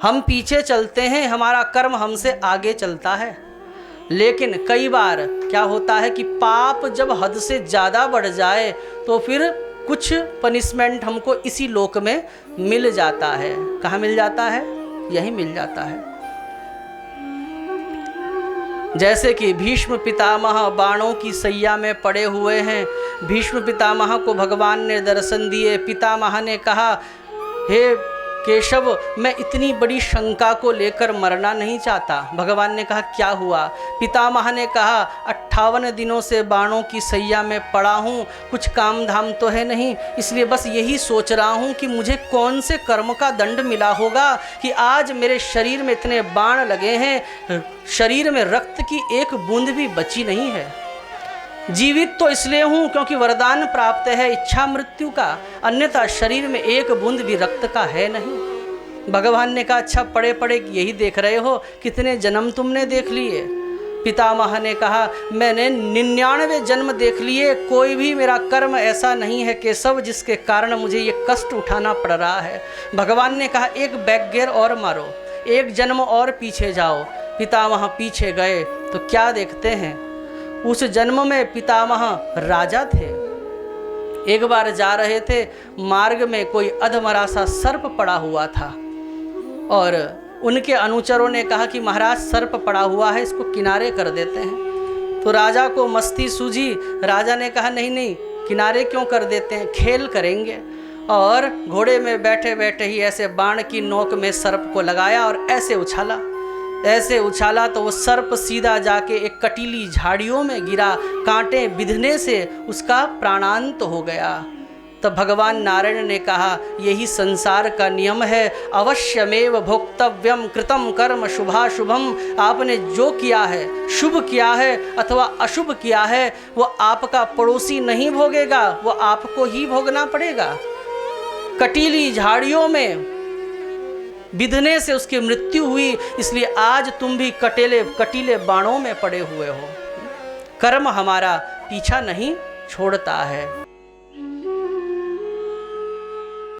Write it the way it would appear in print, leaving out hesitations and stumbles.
हम पीछे चलते हैं, हमारा कर्म हमसे आगे चलता है। लेकिन कई बार क्या होता है कि पाप जब हद से ज़्यादा बढ़ जाए तो फिर कुछ पनिशमेंट हमको इसी लोक में मिल जाता है। कहाँ मिल जाता है? यही मिल जाता है। जैसे कि भीष्म पितामह बाणों की सैया में पड़े हुए हैं। भीष्म पितामह को भगवान ने दर्शन दिए। पितामह ने कहा, हे केशव, मैं इतनी बड़ी शंका को लेकर मरना नहीं चाहता। भगवान ने कहा, क्या हुआ? पितामह ने कहा, 58 दिनों से बाणों की सैया में पड़ा हूँ, कुछ काम धाम तो है नहीं, इसलिए बस यही सोच रहा हूँ कि मुझे कौन से कर्म का दंड मिला होगा कि आज मेरे शरीर में इतने बाण लगे हैं, शरीर में रक्त की एक बूंद भी बची नहीं है। जीवित तो इसलिए हूँ क्योंकि वरदान प्राप्त है इच्छा मृत्यु का, अन्यथा शरीर में एक बूंद भी रक्त का है नहीं। भगवान ने कहा, अच्छा पड़े पड़े यही देख रहे हो, कितने जन्म तुमने देख लिए? पितामह ने कहा, मैंने 99 जन्म देख लिए, कोई भी मेरा कर्म ऐसा नहीं है केशव जिसके कारण मुझे ये कष्ट उठाना पड़ रहा है। भगवान ने कहा, एक बैकगेर और मारो, एक जन्म और पीछे जाओ। पितामह पीछे गए तो क्या देखते हैं, उस जन्म में पितामह राजा थे। एक बार जा रहे थे, मार्ग में कोई अधमरा सा सर्प पड़ा हुआ था और उनके अनुचरों ने कहा कि महाराज सर्प पड़ा हुआ है, इसको किनारे कर देते हैं। तो राजा को मस्ती सूझी। राजा ने कहा, नहीं नहीं, किनारे क्यों कर देते हैं, खेल करेंगे। और घोड़े में बैठे बैठे ही ऐसे बाण की नोक में सर्प को लगाया और ऐसे उछाला तो वो सर्प सीधा जाके एक कटीली झाड़ियों में गिरा, कांटे बिधने से उसका प्राणांत हो गया। तब भगवान नारायण ने कहा, यही संसार का नियम है, अवश्यमेव भोक्तव्यम कृतम कर्म शुभाशुभम। आपने जो किया है, शुभ किया है अथवा अशुभ किया है, वो आपका पड़ोसी नहीं भोगेगा, वो आपको ही भोगना पड़ेगा। कटीली झाड़ियों में बिधने से उसकी मृत्यु हुई, इसलिए आज तुम भी कटीले बाणों में पड़े हुए हो। कर्म हमारा पीछा नहीं छोड़ता है।